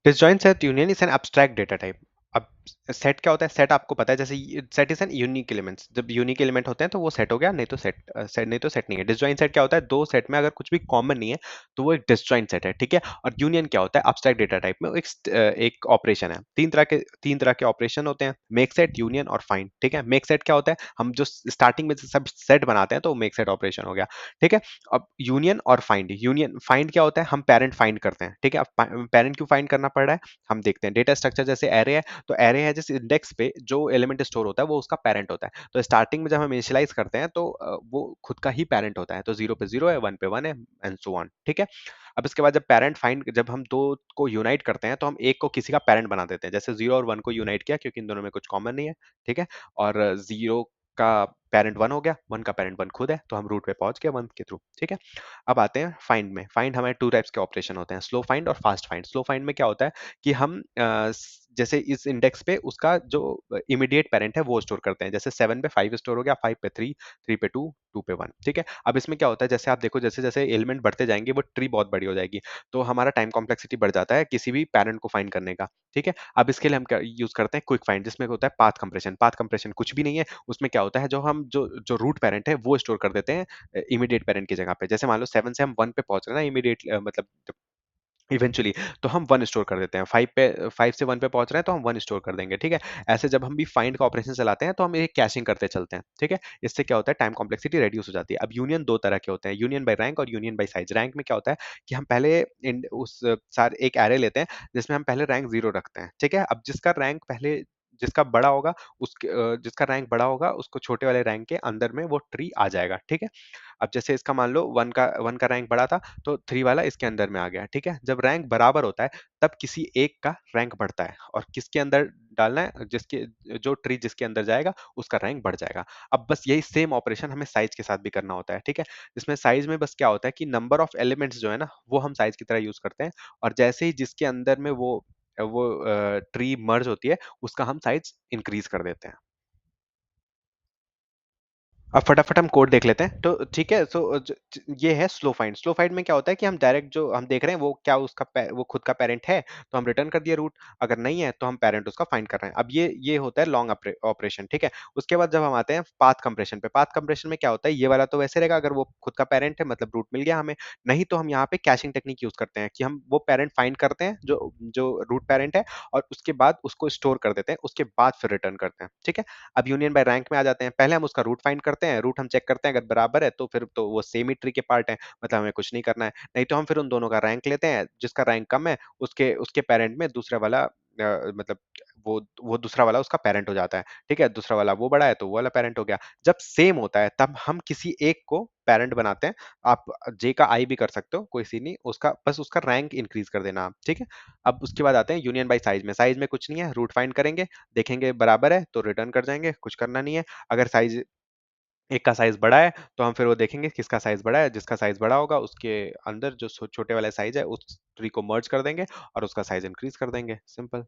Disjoint set union is an abstract data type. अब set क्या होता है? सेट आपको पता है, जैसे set is an unique elements. जब यूनिक एलिमेंट होते हैं तो वो सेट हो गया, नहीं तो सेट नहीं तो सेट नहीं है। डिसजॉइंट सेट क्या होता है? दो सेट में अगर कुछ भी कॉमन नहीं है तो वो एक डिसजॉइंट सेट है, ठीक है। और यूनियन क्या होता है? abstract डेटा टाइप में एक ऑपरेशन है। तीन तरह के ऑपरेशन होते हैं, मेक सेट, यूनियन और फाइंड, ठीक है। मेक सेट क्या होता है? हम जो स्टार्टिंग में सब सेट बनाते हैं तो मेक सेट ऑपरेशन हो गया, ठीक है। अब यूनियन और फाइंड क्या होता है? हम पेरेंट फाइंड करते हैं, ठीक है। अब पेरेंट क्यों फाइंड करना पड़ रहा है? हम देखते हैं डेटा स्ट्रक्चर, जैसे एरे है तो एरे है जिस इंडेक्स पे जो एलिमेंट स्टोर होता है वो उसका पेरेंट होता है। तो स्टार्टिंग में जब हम इनिशियलाइज करते हैं तो वो खुद का ही पेरेंट होता है, तो जीरो पे जीरो है, वन पे वन है, एंड सो ऑन, ठीक है। अब इसके बाद जब हम दो को यूनाइट करते हैं तो हम एक को किसी का पेरेंट बना देते हैं, जैसे जीरो और वन को यूनाइट किया क्योंकि इन दोनों में कुछ कॉमन नहीं है, ठीक है। और जीरो का पेरेंट वन हो गया, वन का पेरेंट वन खुद है, तो हम रूट पे पहुंच गए वन के थ्रू, ठीक है। अब आते हैं फाइंड में। फाइंड हमारे टू टाइप्स के ऑपरेशन होते हैं, स्लो फाइंड और फास्ट फाइंड। स्लो फाइंड में क्या होता है कि हम जैसे इस इंडेक्स पे उसका जो इमीडिएट पेरेंट है वो स्टोर करते हैं, जैसे 7 पे 5 स्टोर हो गया, 5 पे 3, 3 पे 2, 2 पे 1, ठीक है। अब इसमें क्या होता है, जैसे आप देखो जैसे जैसे एलिमेंट बढ़ते जाएंगे वो ट्री बहुत बड़ी हो जाएगी, तो हमारा टाइम कॉम्प्लेक्सिटी बढ़ जाता है किसी भी पेरेंट को फाइंड करने का, ठीक है। अब इसके लिए हम यूज करते हैं क्विक फाइंड, जिसमें होता है पाथ कंप्रेशन। पाथ कंप्रेशन कुछ भी नहीं है, उसमें क्या होता है, जो हम जो जो रूट पेरेंट है वो स्टोर कर देते हैं इमीडिएट पेरेंट की जगह पे। जैसे मान लो 7 से हम 1 पे पहुंच रहे हैं ना, इमीडिएट मतलब इवेंचुअली, तो हम 1 स्टोर कर देते हैं। 5 से 1 पे पहुंच रहे हैं तो हम 1 स्टोर कर देंगे, ठीक है। ऐसे जब हम भी फाइंड का ऑपरेशन चलाते हैं तो हम एक कैशिंग करते चलते हैं, ठीक है। इससे क्या होता है, टाइम कॉम्प्लेक्सिटी रेड्यूस हो जाती है। अब यूनियन दो तरह के होते हैं, यूनियन बाय रैंक और यूनियन बाय साइज। रैंक में क्या होता है कि हम पहले उस सार एक एरे लेते हैं जिसमें हम पहले रैंक 0 रखते हैं, ठीक है। अब जिसका बड़ा होगा जिसका रैंक बड़ा होगा उसको छोटे वाले रैंक के अंदर में वो ट्री आ जाएगा, ठीक है। अब जैसे इसका मान लो वन का रैंक बड़ा था तो थ्री वाला इसके अंदर में आ गया, ठीक है। जब रैंक बराबर होता है तब किसी एक का रैंक बढ़ता है, और किसके अंदर डालना है, जिसके जो ट्री जिसके अंदर जाएगा उसका रैंक बढ़ जाएगा। अब बस यही सेम ऑपरेशन हमें साइज के साथ भी करना होता है, ठीक है। जिसमें साइज में बस क्या होता है कि नंबर ऑफ एलिमेंट्स जो है ना वो हम साइज की तरह यूज करते हैं, और जैसे ही जिसके अंदर में वो ट्री मर्ज होती है उसका हम साइज इंक्रीज कर देते हैं। अब फटाफट हम कोड देख लेते हैं, तो ठीक है। ये है स्लो फाइंड। स्लो फाइंड में क्या होता है कि हम डायरेक्ट जो हम देख रहे हैं वो क्या वो खुद का पेरेंट है तो हम रिटर्न कर दिए रूट, अगर नहीं है तो हम पेरेंट उसका फाइंड कर रहे हैं। अब ये होता है लॉन्ग ऑपरेशन, ठीक है। उसके बाद जब हम आते हैं पाथ कंप्रेशन पे, पाथ कंप्रेशन में क्या होता है, ये वाला तो वैसे रहेगा अगर वो खुद का पेरेंट है, मतलब रूट मिल गया हमें। नहीं तो हम यहाँ पे कैशिंग टेक्निक यूज करते हैं कि हम वो पेरेंट फाइंड करते हैं जो जो रूट पेरेंट है, और उसके बाद उसको स्टोर कर देते हैं, उसके बाद फिर रिटर्न करते हैं, ठीक है। अब यूनियन बाय रैंक में आ जाते हैं। पहले हम उसका रूट फाइंड करते हैं, रूट हम चेक करते हैं, अगर बराबर है तो फिर तो वो सेम ही ट्री के पार्ट है, मतलब हमें कुछ नहीं करना है। नहीं तो हम फिर उन दोनों का रैंक लेते हैं, जिसका रैंक कम है उसके उसके पेरेंट में दूसरा वाला मतलब वो दूसरा वाला उसका पेरेंट हो जाता है, ठीक है। दूसरा वाला वो बड़ा है तो वो वाला पेरेंट हो गया। जब सेम होता है तब हम किसी एक को पेरेंट बनाते हैं। आप जे का आई भी कर सकते हो, कोई सी नहीं, उसका बस उसका रैंक इंक्रीज कर देना आप, ठीक है। अब उसके बाद आते हैं यूनियन बाई साइज में। साइज में कुछ नहीं है, रूट फाइंड करेंगे, देखेंगे बराबर है तो रिटर्न कर जाएंगे, कुछ करना नहीं है। अगर साइज एक का साइज बड़ा है तो हम फिर वो देखेंगे किसका साइज बड़ा है, जिसका साइज बड़ा होगा उसके अंदर जो छोटे वाले साइज है उस ट्री को मर्ज कर देंगे और उसका साइज इंक्रीज कर देंगे, सिंपल।